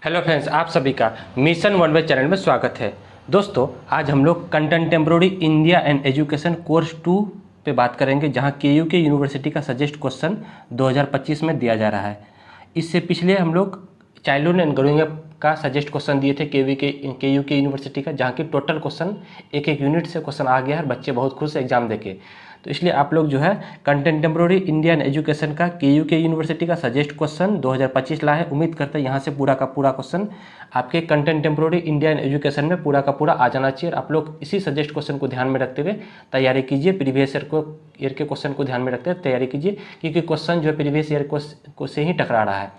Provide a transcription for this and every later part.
Hello friends, आप सभी का मिशन वन वे चैनल में स्वागत है। दोस्तों, आज हम लोग contemporary India and education course 2 पे बात करेंगे, जहां केयूके यूनिवर्सिटी का सजेस्ट क्वेश्चन 2025 में दिया जा रहा है। इससे पिछले हम लोग चाइल्डहुड एंड ग्रोइंग अप का सजेस्ट क्वेश्चन दिए थे केयूके यूनिवर्सिटी का, जहाँ की टोटल क्वेश्चन एक यूनिट से क्वेश्चन आ गया है। बच्चे बहुत खुश एग्जाम देके, तो इसलिए आप लोग जो है कंटेम्प्रेरी इंडियन एजुकेशन का केयूके यूनिवर्सिटी का सजेस्ट क्वेश्चन 2025 ला है। उम्मीद करते हैं यहाँ से पूरा का पूरा क्वेश्चन आपके कंटेम्प्रेरी इंडियन एजुकेशन में पूरा का पूरा आ जाना चाहिए। आप लोग इसी सजेस्ट क्वेश्चन को ध्यान में रखते हुए तैयारी कीजिए। प्रीवियस ईयर के क्वेश्चन को ध्यान में रखते हुए तैयारी कीजिए, क्योंकि क्वेश्चन जो है प्रीवियस ईयर को से ही टकरा रहा है।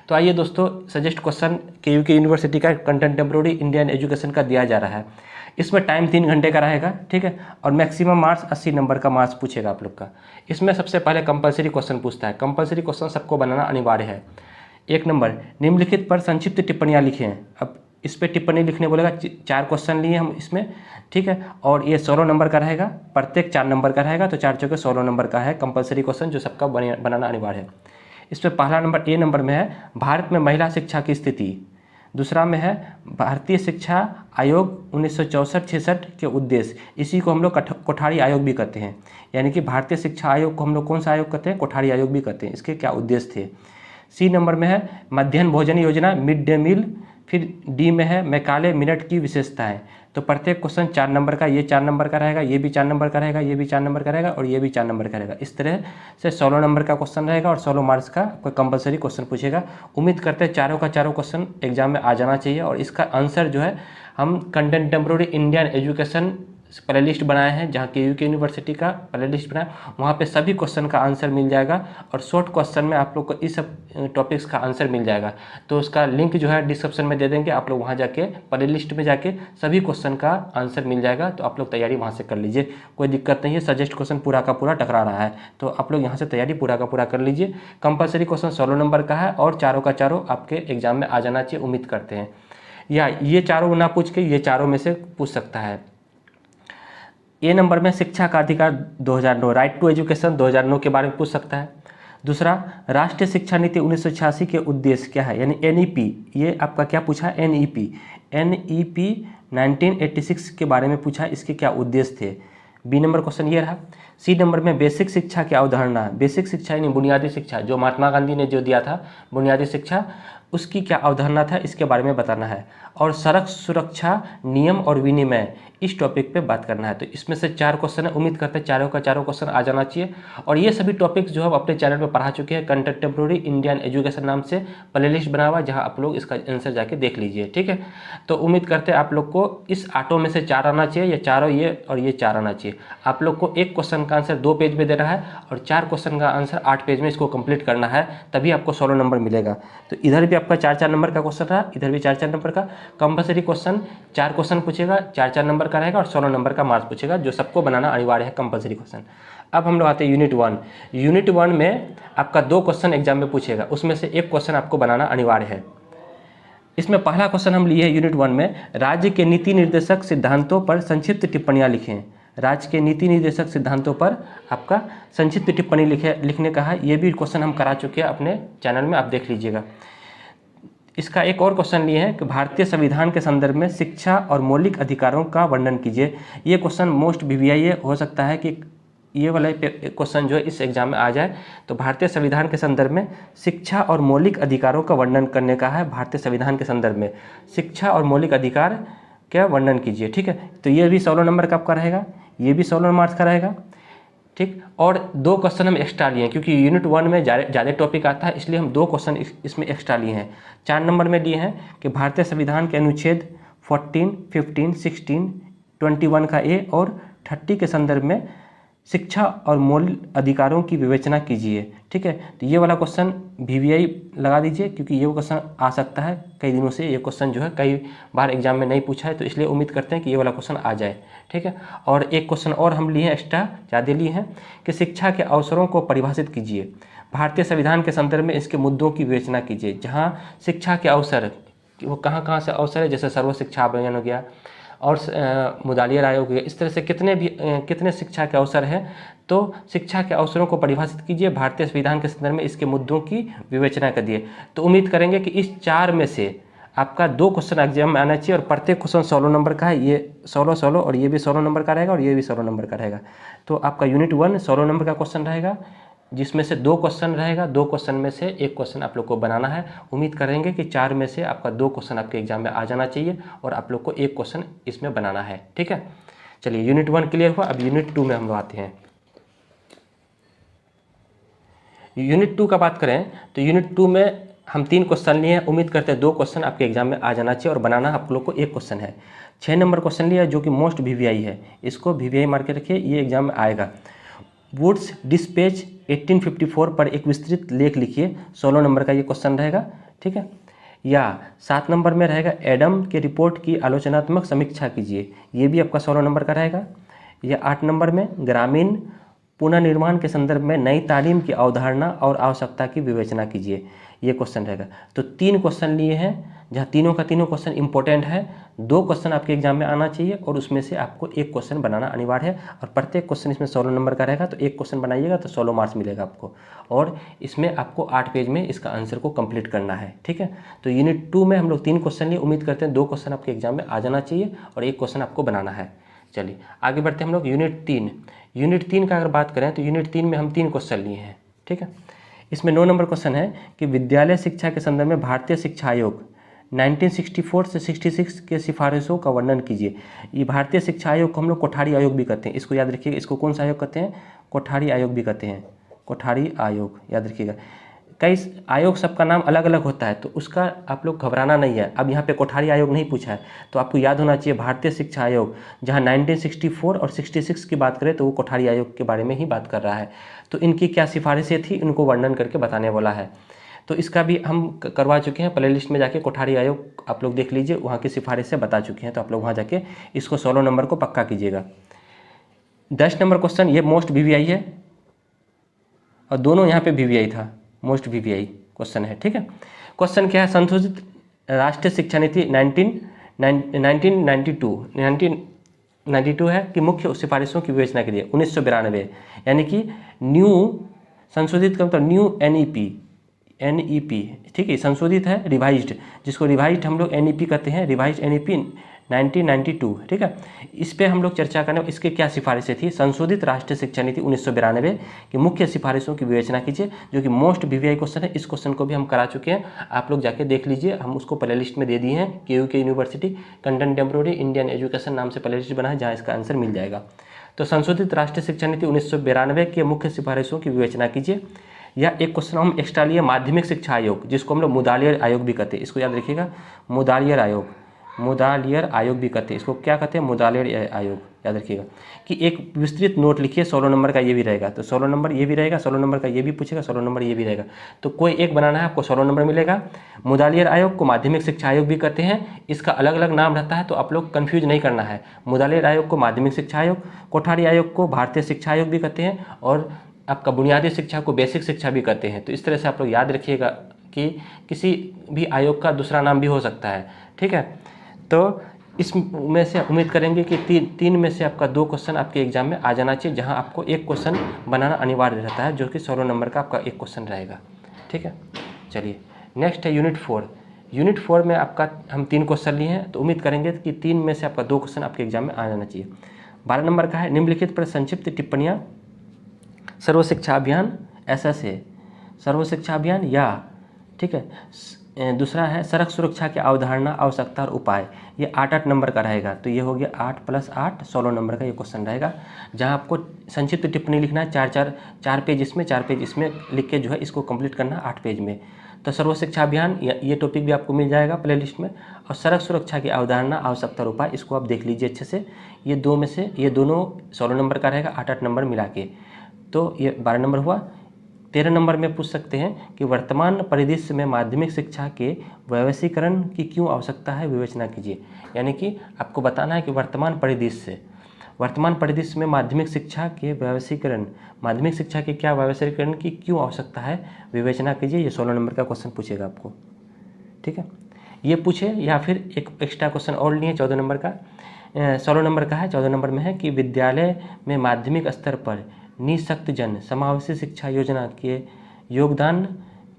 तो आइए दोस्तों, सजेस्ट क्वेश्चन केयूके यूनिवर्सिटी का कंटेम्प्रेरी इंडियन एजुकेशन का दिया जा रहा है। इसमें टाइम 3 घंटे का रहेगा, ठीक है, और मैक्सिमम मार्क्स 80 नंबर का मार्क्स पूछेगा आप लोग का। इसमें सबसे पहले कंपलसरी क्वेश्चन पूछता है। कंपलसरी क्वेश्चन सबको बनाना अनिवार्य है। 1 नंबर, निम्नलिखित पर संक्षिप्त टिप्पणियाँ लिखें। अब इस पर टिप्पणी लिखने बोलेगा। 4 क्वेश्चन लिए हम इसमें, ठीक है, और ये 16 नंबर का रहेगा। प्रत्येक 4 नंबर का रहेगा, तो 4 चौके 16 नंबर का है कंपलसरी क्वेश्चन, जो सबका बनाना अनिवार्य है। इसमें पहला नंबर ए नंबर में है भारत में महिला शिक्षा की स्थिति। दूसरा में है भारतीय शिक्षा आयोग 1964-66 के उद्देश्य। इसी को हम लोग कोठारी आयोग भी कहते हैं, यानी कि भारतीय शिक्षा आयोग को हम लोग कौन सा आयोग कहते हैं? कोठारी आयोग भी कहते हैं। इसके क्या उद्देश्य थे? सी नंबर में है मध्याह्न भोजन योजना, मिड डे मील। फिर डी में है मैकाले मिनट की विशेषताएं। तो प्रत्येक क्वेश्चन 4 नंबर का, ये 4 नंबर का रहेगा, ये भी 4 नंबर का रहेगा, ये भी 4 नंबर का रहेगा, और ये भी 4 नंबर का रहेगा। इस तरह से 16 नंबर का क्वेश्चन रहेगा और 16 मार्क्स का कोई कंपलसरी क्वेश्चन पूछेगा। उम्मीद करते हैं चारों का चारों क्वेश्चन एग्जाम में आ जाना चाहिए। और इसका आंसर जो है हम contemporary Indian education play list बनाए हैं, जहाँ केयूके यूनिवर्सिटी का प्ले लिस्ट बनाया, वहाँ पे सभी क्वेश्चन का आंसर मिल जाएगा। और शॉर्ट क्वेश्चन में आप लोग को इस सब टॉपिक्स का आंसर मिल जाएगा। तो उसका लिंक जो है डिस्क्रिप्शन में दे देंगे, आप लोग वहाँ जाके प्ले लिस्ट में जाके सभी क्वेश्चन का आंसर मिल जाएगा। तो आप लोग तैयारी वहाँ से कर लीजिए, कोई दिक्कत नहीं है। सजेस्ट क्वेश्चन पूरा का पूरा टकरा रहा है, तो आप लोग यहाँ से तैयारी पूरा का पूरा कर लीजिए। कंपलसरी क्वेश्चन 16 नंबर का है और चारों का चारों आपके एग्जाम में आ जाना चाहिए, उम्मीद करते हैं। या ये चारों ना पूछ के ये चारों में से पूछ सकता है। ए नंबर में शिक्षा का अधिकार 2009, राइट टू एजुकेशन 2009 के बारे में पूछ सकता है। दूसरा, राष्ट्रीय शिक्षा नीति 1986 के उद्देश्य क्या है, यानी एनईपी। ये आपका क्या पूछा है? एनईपी 1986 के बारे में पूछा है, इसके क्या उद्देश्य थे। बी नंबर क्वेश्चन ये रहा। सी नंबर में बेसिक शिक्षा की अवधारणा। बेसिक शिक्षा यानी बुनियादी शिक्षा, जो महात्मा गांधी ने जो दिया था बुनियादी शिक्षा, उसकी क्या अवधारणा था, इसके बारे में बताना है। और सड़क सुरक्षा नियम और विनिमय, इस टॉपिक पे बात करना है। तो इसमें से 4 क्वेश्चन है। उम्मीद करते हैं चारों का चारों क्वेश्चन आ जाना चाहिए। और ये सभी टॉपिक्स जो हम अपने चैनल पे पढ़ा चुके हैं, कंटेम्प्रेरी इंडियन एजुकेशन नाम से प्ले लिस्ट बना हुआ है, जहाँ आप लोग इसका आंसर जाके देख लीजिए, ठीक है। तो उम्मीद करते हैं आप लोग को इस 8 में से 4 आना चाहिए, या चारों ये और ये 4 आना चाहिए। आप लोग को एक क्वेश्चन का आंसर 2 पेज में दे रहा है और 4 क्वेश्चन का आंसर 8 पेज में इसको कंप्लीट करना है, तभी आपको 16 नंबर मिलेगा। तो इधर भी आपका 4-4 नंबर का क्वेश्चन रहा, इधर भी 4-4 नंबर का। कंपलसरी क्वेश्चन 4 क्वेश्चन पूछेगा, 4-4 नंबर का रहेगा और 16 नंबर का मार्क्स पूछेगा, जो सबको बनाना अनिवार्य है कंपलसरी क्वेश्चन। अब हम लोग आते हैं यूनिट 1। यूनिट 1 में आपका 2 क्वेश्चन एग्जाम में पूछेगा, उसमें से एक क्वेश्चन आपको बनाना अनिवार्य है। इसमें पहला क्वेश्चन हम लिए हैं यूनिट 1 में, राज्य के नीति निर्देशक सिद्धांतों पर संक्षिप्त टिप्पणियाँ लिखें। राज्य के नीति निर्देशक सिद्धांतों पर आपका संक्षिप्त टिप्पणी लिखने का है। ये भी क्वेश्चन हम करा चुके हैं अपने चैनल में, आप देख लीजिएगा। इसका एक और क्वेश्चन लिए हैं कि भारतीय संविधान के संदर्भ में शिक्षा और मौलिक अधिकारों का वर्णन कीजिए। ये क्वेश्चन मोस्ट VVI हो सकता है कि ये वाला क्वेश्चन जो है इस एग्जाम में आ जाए। तो भारतीय संविधान के संदर्भ में शिक्षा और मौलिक अधिकारों का वर्णन करने का है। भारतीय संविधान के संदर्भ में शिक्षा और मौलिक अधिकार का वर्णन कीजिए, ठीक है। तो ये भी 16 नंबर का आपका रहेगा, ये भी 16 मार्क्स का रहेगा, ठीक। और 2 क्वेश्चन हम एक्स्ट्रा लिए हैं, क्योंकि यूनिट 1 में ज़्यादा टॉपिक आता है, इसलिए हम 2 क्वेश्चन इसमें एक्स्ट्रा लिए हैं। 4 नंबर में लिए हैं कि भारतीय संविधान के अनुच्छेद 14, 15, 16, 21 का ए और 30 के संदर्भ में शिक्षा और मौलिक अधिकारों की विवेचना कीजिए, ठीक है। तो ये वाला क्वेश्चन VVI लगा दीजिए, क्योंकि ये क्वेश्चन आ सकता है कई दिनों से। ये क्वेश्चन जो है कई बार एग्जाम में नहीं पूछा है, तो इसलिए उम्मीद करते हैं कि ये वाला क्वेश्चन आ जाए, ठीक है। और एक क्वेश्चन और हम लिए हैं, एक्स्ट्रा ज़्यादा लिए हैं, कि शिक्षा के अवसरों को परिभाषित कीजिए। भारतीय संविधान के संदर्भ में इसके मुद्दों की विवेचना कीजिए। जहाँ शिक्षा के अवसर, वो कहाँ कहाँ से अवसर है, जैसे सर्व शिक्षा अभियान हो गया और मुदालिया आयोग हो गया, इस तरह से कितने शिक्षा के अवसर हैं। तो शिक्षा के अवसरों को परिभाषित कीजिए, भारतीय संविधान के संदर्भ में इसके मुद्दों की विवेचना करिए। तो उम्मीद करेंगे कि इस 4 में से आपका 2 क्वेश्चन एग्जाम में आना चाहिए और प्रत्येक क्वेश्चन 16 नंबर का है। ये 16 और ये भी 16 नंबर का रहेगा और ये भी 16 नंबर का रहेगा। तो आपका यूनिट 1 16 नंबर का क्वेश्चन रहेगा, जिसमें से 2 क्वेश्चन रहेगा। 2 क्वेश्चन में से 1 क्वेश्चन आप लोग को बनाना है। उम्मीद करेंगे कि 4 में से आपका 2 क्वेश्चन आपके एग्जाम में आ जाना चाहिए और आप लोग को 1 क्वेश्चन इसमें बनाना है। ठीक है, चलिए यूनिट 1 क्लियर हुआ। अब यूनिट 2 में हम लोग आते हैं। यूनिट 2 का बात करें तो यूनिट 2 में हम 3 क्वेश्चन लिए हैं। उम्मीद करते हैं 2 क्वेश्चन आपके एग्जाम में आ जाना चाहिए और बनाना आप लोग को 1 क्वेश्चन है। 6 नंबर क्वेश्चन लिया जो कि मोस्ट वीवीआई है, इसको वीवीआई मार के रखिए, ये एग्जाम में आएगा। वुड्स डिस्पैच 1854 पर एक विस्तृत लेख लिखिए, 16 नंबर का ये क्वेश्चन रहेगा। ठीक है, या 7 नंबर में रहेगा एडम के रिपोर्ट की आलोचनात्मक समीक्षा कीजिए, ये भी आपका 16 नंबर का रहेगा। या 8 नंबर में ग्रामीण पुनर्निर्माण के संदर्भ में नई तालीम की अवधारणा और आवश्यकता की विवेचना कीजिए, ये क्वेश्चन रहेगा। तो 3 क्वेश्चन लिए हैं, जहाँ तीनों का तीनों क्वेश्चन इंपॉर्टेंट है। 2 क्वेश्चन आपके एग्जाम में आना चाहिए और उसमें से आपको 1 क्वेश्चन बनाना अनिवार्य है और प्रत्येक क्वेश्चन इसमें 16 नंबर का रहेगा। तो 1 क्वेश्चन बनाइएगा तो 16 मार्क्स मिलेगा आपको और इसमें आपको 8 पेज में इसका आंसर को कंप्लीट करना है। ठीक है, तो यूनिट 2 में हम लोग 3 क्वेश्चन लिए। उम्मीद करते हैं 2 क्वेश्चन आपके एग्जाम में आ जाना चाहिए और 1 क्वेश्चन आपको बनाना है। चलिए आगे बढ़ते हैं हम लोग यूनिट 3। यूनिट 3 का अगर बात करें तो यूनिट 3 में हम 3 क्वेश्चन लिए हैं। ठीक है, इसमें 9 नंबर क्वेश्चन है कि विद्यालय शिक्षा के संदर्भ में भारतीय शिक्षा आयोग 1964 से 66 के सिफारिशों का वर्णन कीजिए। ये भारतीय शिक्षा आयोग को हम लोग कोठारी आयोग भी कहते हैं, इसको याद रखिएगा। इसको कौन सा आयोग कहते हैं? कोठारी आयोग भी कहते हैं, कोठारी आयोग याद रखिएगा। कई आयोग सबका नाम अलग अलग होता है, तो उसका आप लोग घबराना नहीं है। अब यहाँ पे कोठारी आयोग नहीं पूछा है, तो आपको याद होना चाहिए भारतीय शिक्षा आयोग, जहाँ 1964 और 66 की बात करें तो वो कोठारी आयोग के बारे में ही बात कर रहा है। तो इनकी क्या सिफारिशें थी, इनको वर्णन करके बताने वाला है। तो इसका भी हम करवा चुके हैं, प्ले लिस्ट में जाके कोठारी आयोग आप लोग देख लीजिए, वहाँ की सिफारिशें बता चुके हैं। तो आप लोग वहाँ जाके इसको 16 नंबर को पक्का कीजिएगा। 10 नंबर क्वेश्चन ये मोस्ट वीवीआई है और दोनों यहाँ पे वीवीआई था, मोस्ट वीवीआई क्वेश्चन है। ठीक है, क्वेश्चन क्या है? संशोधित राष्ट्रीय शिक्षा नीति 1992 है कि मुख्य सिफारिशों की विवेचना के लिए 1992, यानी कि न्यू संशोधित का मतलब न्यू एनईपी। ठीक है, संशोधित है, रिवाइज्ड, जिसको रिवाइज्ड हम लोग एनईपी कहते हैं, रिवाइज्ड एनईपी 1992। ठीक है, इस पे हम लोग चर्चा करने, इसके क्या सिफारिशें थी। संशोधित राष्ट्रीय शिक्षा नीति 1992 की मुख्य सिफारिशों की विवेचना कीजिए, जो कि मोस्ट वीवीआई क्वेश्चन है। इस क्वेश्चन को भी हम करा चुके हैं, आप लोग जाके देख लीजिए, हम उसको प्ले लिस्ट में दे दिए हैं। KUK university contemporary Indian education नाम से प्ले लिस्ट बना है, जहाँ इसका आंसर मिल जाएगा। तो संशोधित राष्ट्रीय शिक्षा नीति 1992 की मुख्य सिफारिशों की विवेचना कीजिए। या एक क्वेश्चन हम एक्स्ट्रा लिए, माध्यमिक शिक्षा आयोग, जिसको हम लोग मुदालियर आयोग भी कहते हैं, इसको याद रखिएगा, मुदालियर आयोग भी कहते हैं। इसको क्या कहते हैं? मुदालियर आयोग, याद रखिएगा। कि एक विस्तृत नोट लिखिए, 16 नंबर का ये भी रहेगा, तो 16 नंबर ये भी रहेगा, 16 नंबर का ये भी पूछेगा, 16 नंबर ये भी रहेगा। तो कोई एक बनाना है, आपको 16 नंबर मिलेगा। मुदालियर आयोग को माध्यमिक शिक्षा आयोग भी कहते हैं, इसका अलग अलग नाम रहता है, तो आप लोग कन्फ्यूज नहीं करना है। मुदालियर आयोग को माध्यमिक शिक्षा आयोग, कोठारी आयोग को भारतीय शिक्षा आयोग भी कहते हैं और आपका बुनियादी शिक्षा को बेसिक शिक्षा भी कहते हैं। तो इस तरह से आप लोग याद रखिएगा कि किसी भी आयोग का दूसरा नाम भी हो सकता है। ठीक है, तो इसमें से उम्मीद करेंगे कि 3 में से आपका 2 क्वेश्चन आपके एग्जाम में आ जाना चाहिए, जहां आपको 1 क्वेश्चन बनाना अनिवार्य रहता है, जो कि 16 नंबर का आपका 1 क्वेश्चन रहेगा। ठीक है, चलिए नेक्स्ट है यूनिट 4। यूनिट 4 में आपका हम 3 क्वेश्चन लिए हैं, तो उम्मीद करेंगे कि 3 में से आपका 2 क्वेश्चन आपके एग्जाम में आ जाना चाहिए। 12 नंबर का है निम्नलिखित पर संक्षिप्त टिप्पणियाँ सर्व शिक्षा अभियान SSA, सर्व शिक्षा अभियान या, ठीक है, दूसरा है सड़क सुरक्षा की अवधारणा, आवश्यकता और उपाय, ये 8 नंबर का रहेगा। तो ये हो गया 8 + 8 16 नंबर का ये क्वेश्चन रहेगा, जहां आपको संक्षिप्त टिप्पणी लिखना है, 4 पेज इसमें, 4 पेज इसमें लिख के जो है इसको कंप्लीट करना 8 पेज में। तो सर्व शिक्षा अभियान ये टॉपिक भी आपको मिल जाएगा प्ले लिस्ट में, और सड़क सुरक्षा की अवधारणा, आवश्यकता और उपाय, इसको आप देख लीजिए अच्छे से। ये 2 में से ये दोनों 16 नंबर का रहेगा, 8 नंबर मिला के, तो ये 12 नंबर हुआ। 13 नंबर में पूछ सकते हैं कि वर्तमान परिदृश्य में माध्यमिक शिक्षा के वैश्वीकरण की क्यों आवश्यकता है, विवेचना कीजिए। यानी कि आपको बताना है कि वर्तमान परिदृश्य में माध्यमिक शिक्षा के वैश्वीकरण, माध्यमिक शिक्षा के क्या वैश्वीकरण की क्यों आवश्यकता है, विवेचना कीजिए। ये 16 नंबर का क्वेश्चन पूछेगा आपको। ठीक है, ये पूछे या फिर एक एक्स्ट्रा क्वेश्चन और लिए 14 नंबर का, 16 नंबर का है, 14 नंबर में है कि विद्यालय में माध्यमिक स्तर पर निःशक्तजन समावेशी शिक्षा योजना के योगदान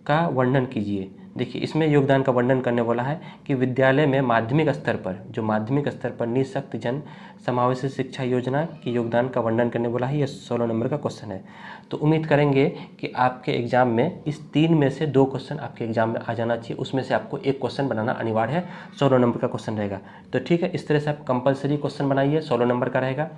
का वर्णन कीजिए। देखिए इसमें योगदान का वर्णन करने वाला है कि विद्यालय में माध्यमिक स्तर पर, जो माध्यमिक स्तर पर निःशक्त जन समावेशी शिक्षा योजना के योगदान का वर्णन करने वाला है। ये 16 नंबर का क्वेश्चन है। तो उम्मीद करेंगे कि आपके एग्जाम में इस 3 में से 2 क्वेश्चन आपके एग्जाम में आ जाना चाहिए, उसमें से आपको 1 क्वेश्चन बनाना अनिवार्य है, 16 नंबर का क्वेश्चन रहेगा। तो ठीक है, इस तरह से आप कंपलसरी क्वेश्चन बनाइए, 16 नंबर का रहेगा।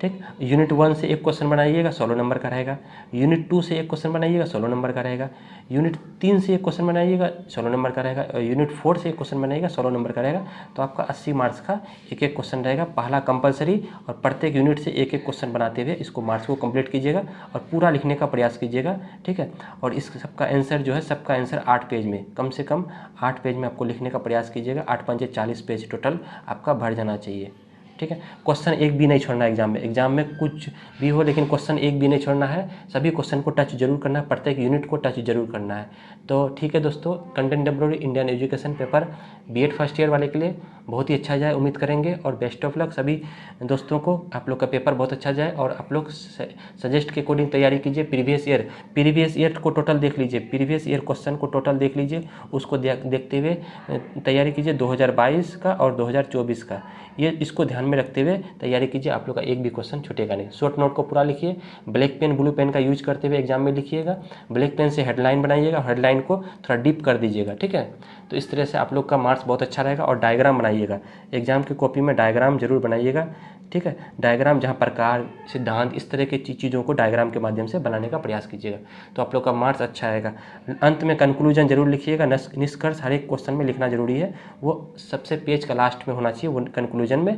ठीक, यूनिट 1 से 1 क्वेश्चन बनाइएगा, 16 नंबर का रहेगा। यूनिट 2 से 1 क्वेश्चन बनाइएगा, 16 नंबर का रहेगा। यूनिट 3 से 1 क्वेश्चन बनाइएगा, 16 नंबर का रहेगा। और यूनिट 4 से 1 क्वेश्चन बनाइएगा, 16 नंबर का रहेगा। तो आपका 80 मार्क्स का एक क्वेश्चन रहेगा, पहला कंपलसरी, और प्रत्येक यूनिट से एक क्वेश्चन बनाते हुए इसको मार्क्स को कंप्लीट कीजिएगा और पूरा लिखने का प्रयास कीजिएगा। ठीक है, और इस सबका आंसर जो है, सबका आंसर 8 पेज में, कम से कम 8 पेज में आपको लिखने का प्रयास कीजिएगा। 8 पंजे 40 पेज टोटल आपका भर जाना चाहिए। ठीक है, क्वेश्चन एक भी नहीं छोड़ना एग्जाम में। एग्जाम में कुछ भी हो, लेकिन क्वेश्चन एक भी नहीं छोड़ना है। सभी क्वेश्चन को टच जरूर करना है, प्रत्येक यूनिट को टच जरूर करना है। तो ठीक है दोस्तों, contemporary Indian education paper BEd first year वाले के लिए बहुत ही अच्छा जाए, उम्मीद करेंगे। और बेस्ट ऑफ लक सभी दोस्तों को, आप लोग का पेपर बहुत अच्छा जाए। और आप लोग सजेस्ट के अकॉर्डिंग तैयारी कीजिए। प्रीवियस ईयर को टोटल देख लीजिए, प्रीवियस ईयर क्वेश्चन को टोटल देख लीजिए, उसको देखते हुए तैयारी कीजिए। 2022 का और 2024 का, ये इसको ध्यान में रखते हुए तैयारी कीजिए। आप लोग का एक भी क्वेश्चन छूटेगा नहीं। शॉर्ट नोट को पूरा लिखिए, ब्लैक पेन ब्लू पेन का यूज करते हुए एग्जाम में लिखिएगा। ब्लैक पेन से हेडलाइन बनाइएगा, हेडलाइन को थोड़ा डीप कर दीजिएगा। ठीक है, तो इस तरह से आप लोग का मार्क्स बहुत अच्छा रहेगा। और डायग्राम बनाइएगा, एग्जाम की कॉपी में डायग्राम जरूर बनाइएगा। ठीक है, डायग्राम जहाँ प्रकार सिद्धांत इस तरह की चीज़ों को डायग्राम के माध्यम से बनाने का प्रयास कीजिएगा, तो आप लोग का मार्क्स अच्छा आएगा। अंत में कंक्लूजन जरूर लिखिएगा, निष्कर्ष हर एक क्वेश्चन में लिखना जरूरी है। वो सबसे पेज का लास्ट में होना चाहिए, वो कंक्लूजन में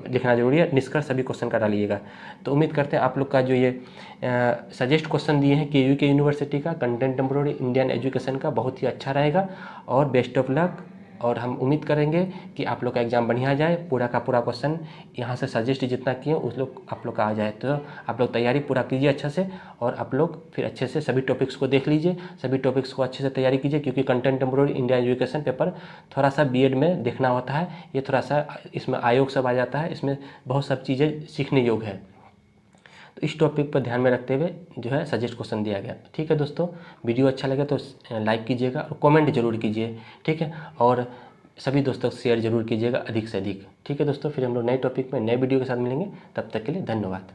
लिखना जरूरी है। निष्कर्ष सभी क्वेश्चन का डालिएगा। तो उम्मीद करते हैं आप लोग का जो ये सजेस्ट क्वेश्चन दिए हैं केयू के यूनिवर्सिटी का कंटेम्प्रेरी इंडियन एजुकेशन का, बहुत ही अच्छा रहेगा। और बेस्ट ऑफ लक। और हम उम्मीद करेंगे कि आप लोग का एग्जाम बढ़िया जाए, पूरा का पूरा क्वेश्चन यहाँ से सजेस्ट जितना किए उस लोग आप लोग का आ जाए। तो आप लोग तैयारी पूरा कीजिए अच्छा से, और आप लोग फिर अच्छे से सभी टॉपिक्स को देख लीजिए, सभी टॉपिक्स को अच्छे से तैयारी कीजिए। क्योंकि कंटेम्प्रेरी इंडिया एजुकेशन पेपर थोड़ा सा बीएड में देखना होता है, ये थोड़ा सा इसमें आयोग सब आ जाता है, इसमें बहुत सब चीज़ें सीखने योग्य है। तो इस टॉपिक पर ध्यान में रखते हुए जो है सजेस्ट क्वेश्चन दिया गया। ठीक है दोस्तों, वीडियो अच्छा लगे तो लाइक कीजिएगा और कमेंट जरूर कीजिए। ठीक है, और सभी दोस्तों को शेयर जरूर कीजिएगा अधिक से अधिक। ठीक है दोस्तों, फिर हम लोग नए टॉपिक में नए वीडियो के साथ मिलेंगे। तब तक के लिए धन्यवाद।